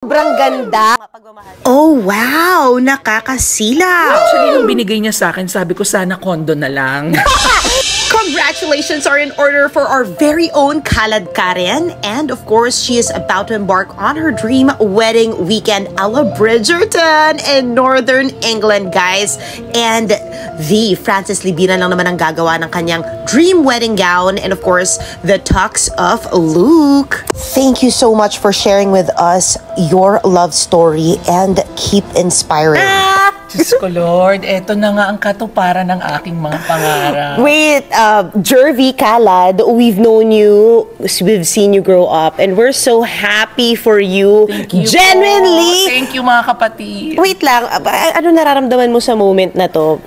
Sobrang ganda. Oh, wow! Nakakasilaw! Actually, nung binigay niya sa akin, sabi ko sana kondo na lang. Congratulations are in order for our very own Khaled Karen. And of course, she is about to embark on her dream wedding weekend a la Bridgerton in Northern England, guys. And the Frances Libiran lang naman ang gagawa ng kanyang dream wedding gown. And of course, the tux of Luke. Thank you so much for sharing with us your love story and keep inspiring. Diyos ko, Lord, eto na nga ang katuparan ng aking mga pangarap. Wait, Jervy Khaled, we've known you, we've seen you grow up, and we're so happy for you. Thank you Genuinely. po. Thank you, mga kapatid. Wait lang, ano nararamdaman mo sa moment na to?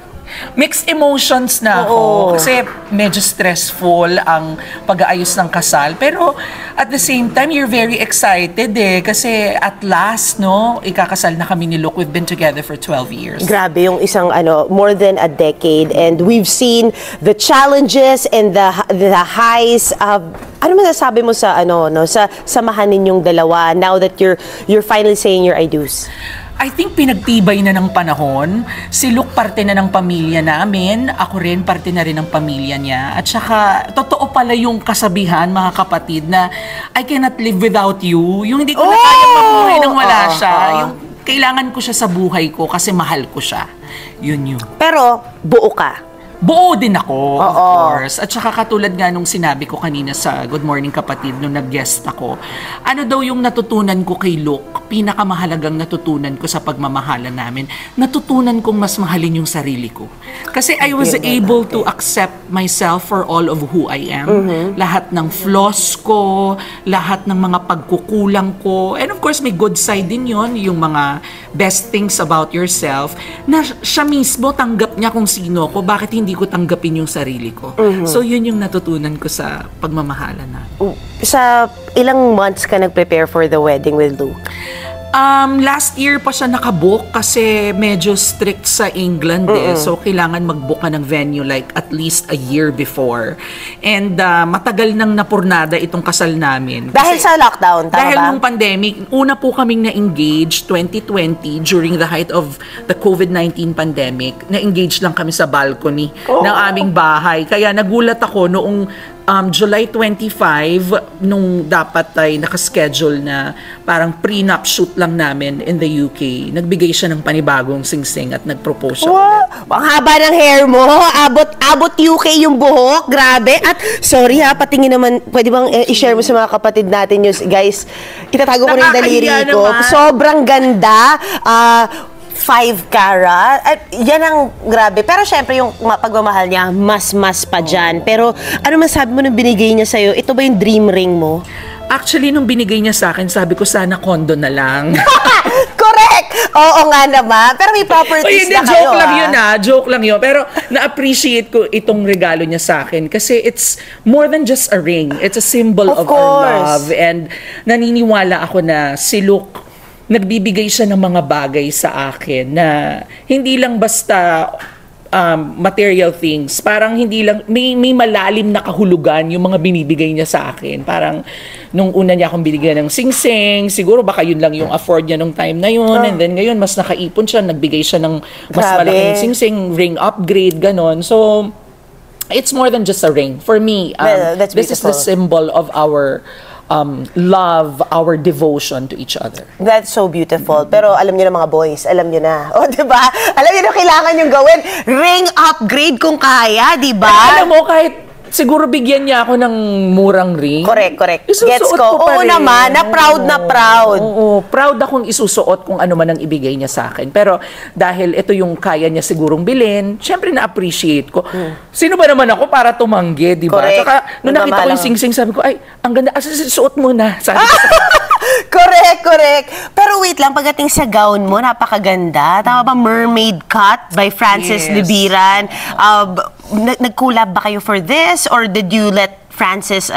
Mixed emotions na ako. Oo. Kasi medyo stressful ang pag-aayos ng kasal. Pero at the same time, you're very excited eh. Kasi at last, no, ikakasal na kami ni Luke. We've been together for 12 years. Grabe yung isang more than a decade, and we've seen the challenges and the highs. Ano masasabi mo sa sa samahan ninyong dalawa now that you're finally saying your I do's? I think pinagtibay na ng panahon. Si Luke parte na ng pamilya namin. Ako rin parte na rin ng pamilya niya. At saka, totoo pala yung kasabihan, mga kapatid, na I cannot live without you. Yung hindi ko na kayang mabuhay nang wala siya. Yung kailangan ko siya sa buhay ko kasi mahal ko siya. Yun. Pero buo ka. Buo din ako, of course. At saka katulad nga nung sinabi ko kanina sa Good Morning Kapatid, nung nag-guest ako, ano daw yung natutunan ko kay Luke, pinakamahalagang natutunan ko sa pagmamahala namin, natutunan kong mas mahalin yung sarili ko. Kasi I was able to accept myself for all of who I am. Lahat ng flaws ko, lahat ng mga pagkukulang ko, and of course may good side din yon, yung mga best things about yourself, na siya mismo tanggap niya kung sino ko, bakit hindi ko tanggapin yung sarili ko. So, yun yung natutunan ko sa pagmamahala na. Sa ilang months ka nag-prepare for the wedding with Luke? Last year pa siya nakabook kasi medyo strict sa England eh. So, kailangan mag-book ka ng venue like at least a year before. And matagal nang napurnada itong kasal namin. Dahil sa lockdown, tama dahil ba? nung pandemic, una po kaming na-engage 2020 during the height of the COVID-19 pandemic. Na-engage lang kami sa balcony ng aming bahay. Kaya nagulat ako noong July 25, nung dapat ay nakaschedule na parang prenup shoot lang namin in the UK, nagbigay siya ng panibagong singsing at nag-propose siya. Wow! Ang haba ng hair mo, abot UK yung buhok, grabe. At sorry ha, patingin naman, pwede bang i-share mo sa mga kapatid natin yung, guys, itatago ko na yung daliri ko. Sobrang ganda. 5 carat. At yan ang grabe. Pero syempre, yung pagmamahal niya, mas pa dyan. Pero ano masabi mo nung binigay niya sa'yo? Ito ba yung dream ring mo? Actually, nung binigay niya sa akin, sabi ko sana kondo na lang. Correct! Oo nga naman. Pero may properties na kayo. Joke lang yun joke lang yun. Pero na-appreciate ko itong regalo niya sa akin kasi it's more than just a ring. It's a symbol of our love. And naniniwala ako na si Luke, nagbibigay siya ng mga bagay sa akin na hindi lang basta material things. Parang hindi lang, may malalim na kahulugan yung mga binibigay niya sa akin. Parang nung una niya akong binigyan ng singsing, siguro baka yun lang yung afford niya nung time na yun. And then ngayon, mas nakaipon siya, nagbigay siya ng mas malaking singsing, ring upgrade, ganon. So, it's more than just a ring. For me, this is the symbol of our love, our devotion to each other. That's so beautiful. Pero alam niyo na mga boys, alam niyo na. O, diba? Alam niyo na kailangan yung gawin. Ring upgrade kung kaya, diba? Alam mo, kahit siguro bigyan niya ako ng murang ring. Correct. Isusuot Gets ko. ko pa Oo rin. naman, na proud. Oo, proud akong isusuot kung ano man ang ibigay niya sa akin. Pero dahil ito yung kaya niya sigurong bilhin, syempre na-appreciate ko. Sino ba naman ako para tumanggi, di ba? Saka nung nakita ko yung singsing, sabi ko, ay, ang ganda, suot mo na. Sabi ko, Correct. Pero wait lang, pagdating sa gown mo, napakaganda. Tama ba? Mermaid Cut by Frances Libiran. Nag-collab ba kayo for this? Or did you let Frances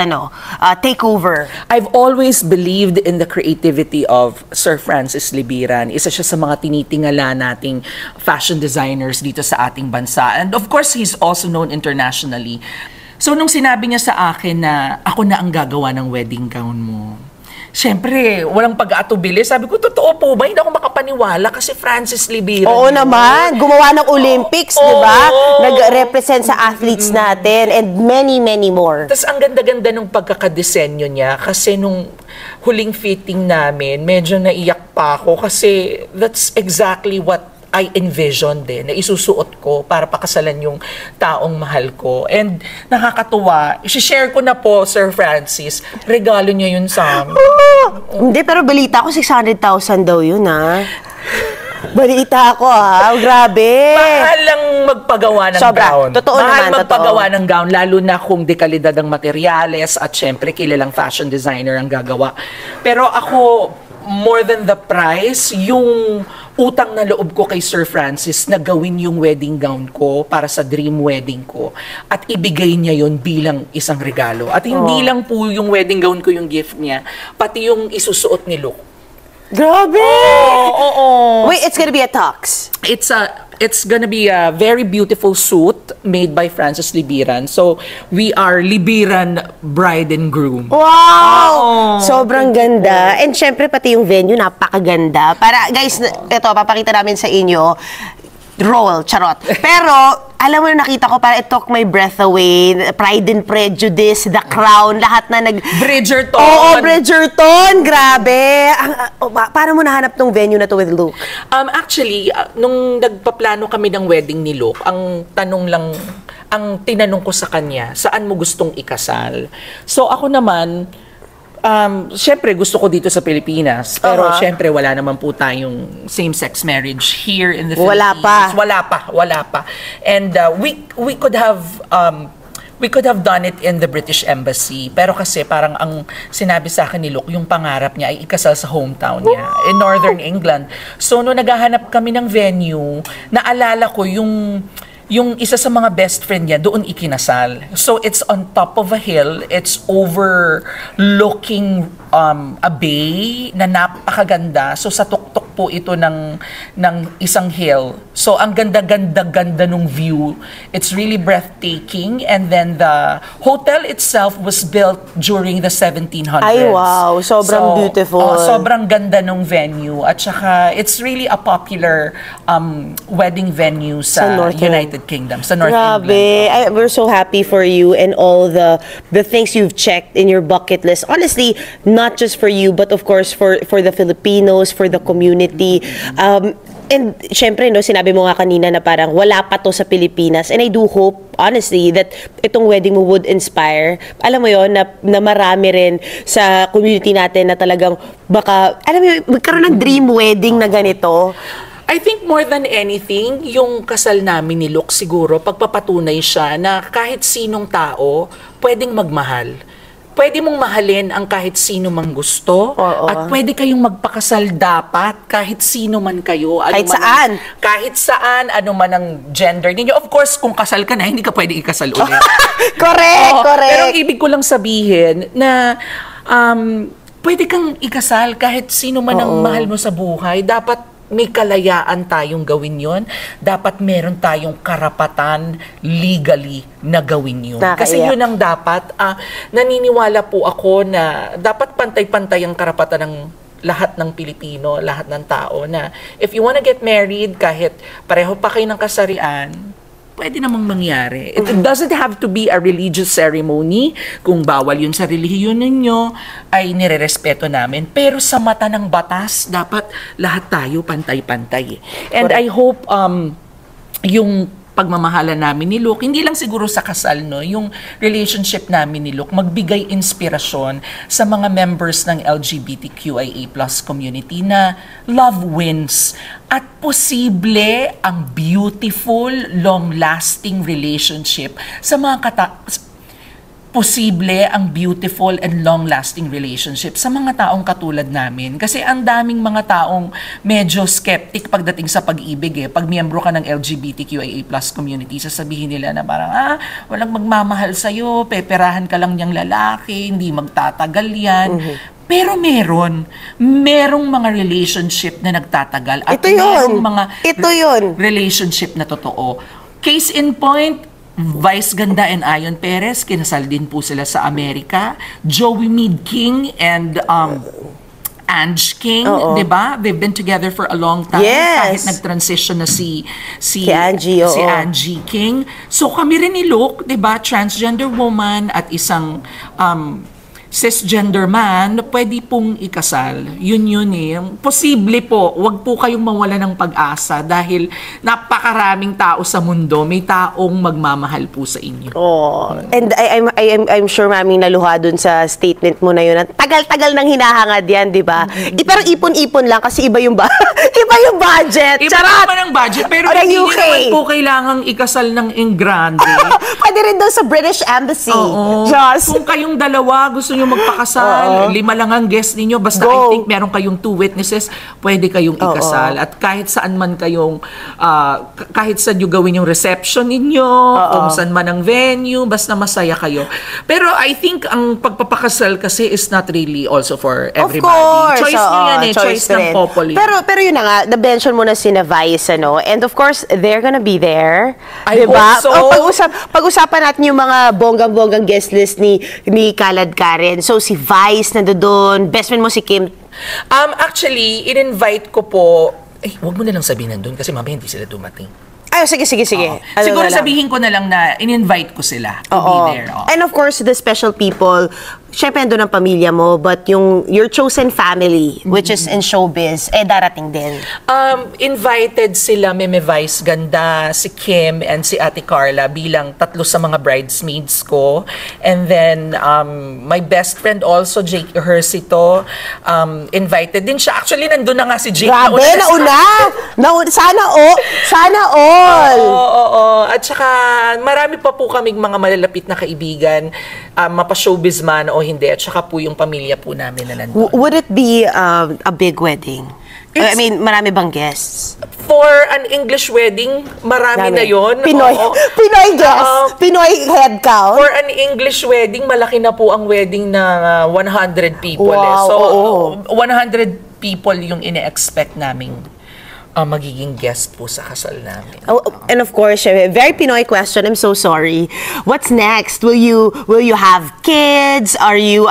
take over? I've always believed in the creativity of Sir Francis Libiran. Isa siya sa mga tinitingala nating fashion designers dito sa ating bansa. And of course, he's also known internationally. So nung sinabi niya sa akin na ako na ang gagawa ng wedding gown mo, syempre, walang pag-aatubili. Sabi ko, totoo po ba? Hindi ako makapaniwala kasi Francis Libiran. Oo naman. Gumawa ng Olympics, di ba? Nag-represent sa athletes natin and many, many more. Tapos ang ganda-ganda nung pagkakadesenyo niya kasi nung huling fitting namin, medyo naiyak pa ako kasi that's exactly what I envisioned din, na isusuot ko para pakasalan yung taong mahal ko. And nakakatuwa, i-share ko na po, Sir Francis, regalo niya yun sa amin. Hindi, pero balita ko 600,000 daw yun, ha? Balita ako, ha? Grabe. Mahal lang magpagawa ng gown. Totoo mahal naman, magpagawa ng gown, lalo na kung dekalidad ang materyales at syempre kilalang fashion designer ang gagawa. Pero ako, more than the price, yung utang na loob ko kay Sir Francis na gawin yung wedding gown ko para sa dream wedding ko at ibigay niya yon bilang isang regalo. At hindi lang po yung wedding gown ko yung gift niya, pati yung isusuot ni Luke. Grabe! Oo. Wait, it's gonna be a tux. It's gonna be a very beautiful suit made by Francis Libiran. So, we are Libiran bride and groom. Wow! Sobrang ganda. And syempre, pati yung venue, napakaganda. Para, guys, ito, papakita namin sa inyo. Roll, charot. Pero, alam mo na nakita ko, para it took my breath away. Pride and Prejudice, The Crown, lahat na Bridgerton! Oo, Bridgerton! Grabe! Paano mo nahanap tong venue na to with Luke? Actually, nung nagpaplano kami ng wedding ni Luke, ang tinanong ko sa kanya, saan mo gustong ikasal? So ako naman, syempre gusto ko dito sa Pilipinas, pero syempre wala naman po tayong same-sex marriage here in the Philippines. Wala pa. And we could have done it in the British Embassy, pero kasi parang ang sinabi sa akin ni Luke, yung pangarap niya ay ikasal sa hometown niya in Northern England. So no naghahanap kami ng venue, naalala ko yung isa sa mga best friend niya, doon ikinasal. So, it's on top of a hill. It's overlooking a bay na napakaganda. So, sa tuktok po ito ng isang hill. So, ang ganda-ganda-ganda nung view. It's really breathtaking. And then, the hotel itself was built during the 1700s. Ay, wow. Sobrang beautiful. Sobrang ganda nung venue. At saka, it's really a popular wedding venue sa United Kingdom, sa North England. We're so happy for you and all the things you've checked in your bucket list. Honestly, not just for you, but of course for the Filipinos, for the community. And syempre, no, sinabi mo nga kanina na parang wala pa to sa Pilipinas. And I do hope, honestly, that itong wedding mo would inspire. Alam mo yon na marami rin sa community natin na talagang baka, alam mo, magkaroon ng dream wedding na ganito. I think more than anything, yung kasal namin ni Luke siguro, pagpapatunay siya na kahit sinong tao, pwedeng magmahal. Pwede mong mahalin ang kahit sino mang gusto. At pwede kayong magpakasal dapat kahit sino man kayo. Kahit saan, ano man ang gender ninyo. Of course, kung kasal ka na, hindi ka pwede ikasal ulit. Correct. Pero ibig ko lang sabihin na pwede kang ikasal kahit sino man ang mahal mo sa buhay. Dapat may kalayaan tayong gawin yon. Dapat meron tayong karapatan legally na gawin yun. Kasi yun ang dapat. Naniniwala po ako na dapat pantay-pantay ang karapatan ng lahat ng Pilipino, lahat ng tao na if you wanna get married, kahit pareho pa kayo ng kasarian, pwede namang mangyari. It doesn't have to be a religious ceremony. Kung bawal yun sa relihiyon ninyo, ay nirerespeto namin. Pero sa mata ng batas, dapat lahat tayo pantay-pantay. And I hope yung pagmamahalan namin ni Luke, hindi lang siguro sa kasal, no, yung relationship namin ni Luke, magbigay inspirasyon sa mga members ng LGBTQIA+ community na love wins at posible ang beautiful, long-lasting relationship sa mga posible ang beautiful and long-lasting relationship sa mga taong katulad namin. Kasi ang daming mga taong medyo skeptic pagdating sa pag-ibig eh. Pag miyembro ka ng LGBTQIA+ community, sasabihin nila na parang, walang magmamahal sa'yo, peperahan ka lang niyang lalaki, hindi magtatagal yan. Pero merong mga relationship na nagtatagal at merong mga relationship na totoo. Case in point, Vice Ganda and Ayon Perez, kinasal din po sila sa Amerika. Joey Mead King and Ange King, 'di ba? They've been together for a long time. Kahit nag-transition na si Angie King. So kami rin ni Luke, 'di ba? Transgender woman at isang cisgender man, pwede pong ikasal. Yun eh. Posible po, wag po kayong mawala ng pag-asa dahil napakaraming tao sa mundo, may taong magmamahal po sa inyo. And I'm sure maming naluha dun sa statement mo na yun. Tagal-tagal nang hinahangad yan, di ba? Pero ipon-ipon lang kasi iba yung iba yung budget. Iba naman ang budget, pero hindi naman po kailangang ikasal ng Ingrande. Pwede rin daw sa British Embassy. Kung kayong dalawa gusto nyo magpakasal, 5 lang ang guest ninyo, basta I think meron kayong 2 witnesses, pwede kayong ikasal. At kahit saan man kayong, kahit saan nyo gawin yung reception ninyo, kung saan man ang venue, basta masaya kayo. Pero I think ang pagpapakasal kasi is not really also for everybody. Of course. Choice nyo yan choice ng couple. Pero yun na nga, na-mention mo na sina Vice, and of course, they're gonna be there. I hope so. Pag-usapan natin yung mga bonggang-bonggang guest list ni Kalad Karen. So, si Vice nandoon, best friend mo si Kim. Actually, in-invite ko po, wag mo na lang sabihin nandun kasi mamaya hindi sila dumating. Sige. Siguro sabihin ko na lang na in-invite ko sila to be there. And of course, the special people, syempre nandun ang pamilya mo, but your chosen family, which is in showbiz, darating din. Invited sila Meme Vice Ganda, si Kim, and si Ate Carla bilang 3 sa mga bridesmaids ko. And then, my best friend also, Jake Ejercito, invited din siya. Actually, nandun na nga si Jake. Grabe, nauna! Sana all! Oo. At saka, marami pa po kaming mga malalapit na kaibigan, mapa-showbiz man o hindi. At saka po yung pamilya po namin na nandun. Would it be a big wedding? I mean, marami bang guests? For an English wedding, marami na yon. Pinoy guests? Pinoy head count? For an English wedding, malaki na po ang wedding na 100 people. Wow, So, 100 people yung ine-expect naming magiging guest po sa kasal namin. And of course, very Pinoy question. I'm so sorry. What's next? Will you have kids? Are you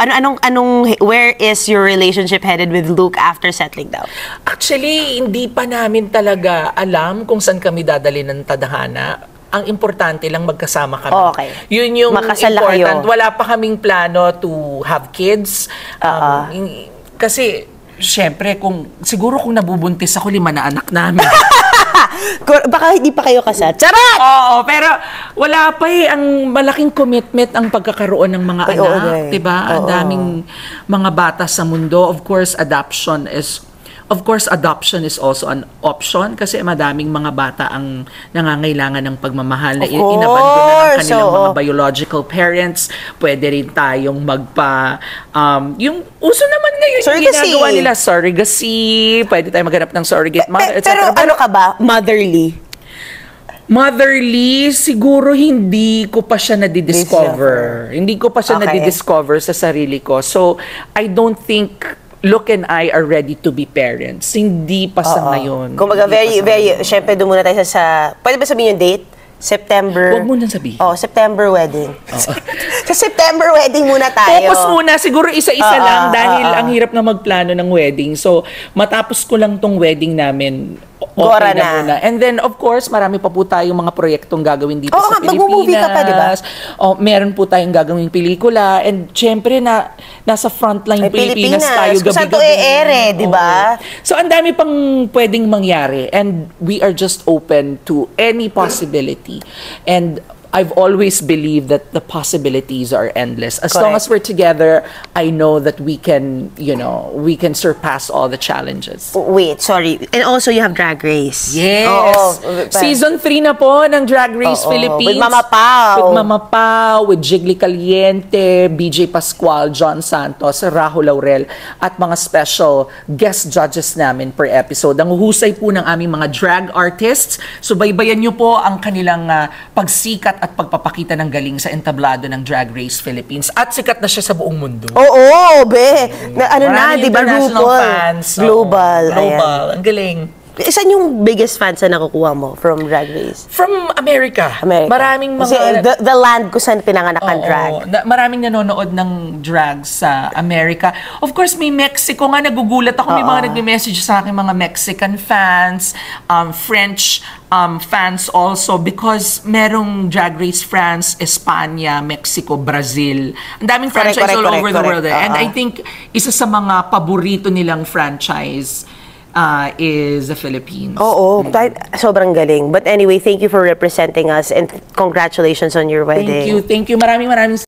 where is your relationship headed with Luke after settling down? Actually, hindi pa namin talaga alam kung saan kami dadali ng tadhana. Ang importante lang magkasama kami. Okay. Yun yung Makasal important. kayo. Wala pa kaming plano to have kids. Kasi siyempre, siguro kung nabubuntis ako, 5 na anak namin. Baka hindi pa kayo kasal. Charot! Oo, pero wala pa ang malaking commitment ang pagkakaroon ng mga anak. Diba? Ang daming mga bata sa mundo. Of course, adoption is also an option kasi madaming mga bata ang nangangailangan ng pagmamahal na inabandonan ng kanilang mga biological parents. Pwede rin tayong yung uso naman ngayon yung ginagawa nila, surrogacy. Pwede tayong maghanap ng surrogate mother, etc. Pero ano ka ba? Motherly, siguro hindi ko pa siya nadidiscover. Hindi ko pa siya nadidiscover sa sarili ko. So, I don't think Luke and I are ready to be parents. Hindi pa sa ngayon. Kumbaga, syempre doon muna tayo pwede ba sabihin yung date? September. Huwag mo nang sabihin. September wedding. Sa September wedding muna tayo. Focus muna. Siguro isa-isa lang dahil ang hirap na magplano ng wedding. So, matapos ko lang tong wedding namin, okay na muna. And then, of course, marami pa po tayong mga proyektong gagawin dito sa Pilipinas. Mag-movie ka pa, di ba? Meron po tayong gagawing pelikula. And syempre, nasa frontline Pilipinas tayo gabi-gabi. Saan to di ba? So, ang dami pang pwedeng mangyari. And we are just open to any possibility. And I've always believed that the possibilities are endless. As long as we're together, I know that we can surpass all the challenges. Wait, sorry. And also, you have Drag Race. Yes. Season 3 na po ng Drag Race Philippines. With Mama Pao. With Jiggly Caliente, BJ Pascual, John Santos, Rahul Laurel, at mga special guest judges namin per episode. Ang husay po ng aming mga drag artists. So, baybayan nyo po ang kanilang pagsikat at pagpapakita ng galing sa entablado ng Drag Race Philippines. At sikat na siya sa buong mundo. Be. Di ba, RuPaul? Fans. Global. Global. Ang galing. Saan yung biggest fans na nakukuha mo from Drag Race? From America. Maraming mga... Kasi the land ko saan pinanganak ang drag. Maraming nanonood ng drag sa America. Of course, may Mexico nga. Nagugulat ako. May mga nagme-message sa akin, mga Mexican fans, French fans also, because merong Drag Race France, Espanya, Mexico, Brazil. Ang daming franchise all over the world. And I think isa sa mga paborito nilang franchise is the Philippines. Oo, sobrang galing. But anyway, thank you for representing us and congratulations on your wedding. Thank you. Maraming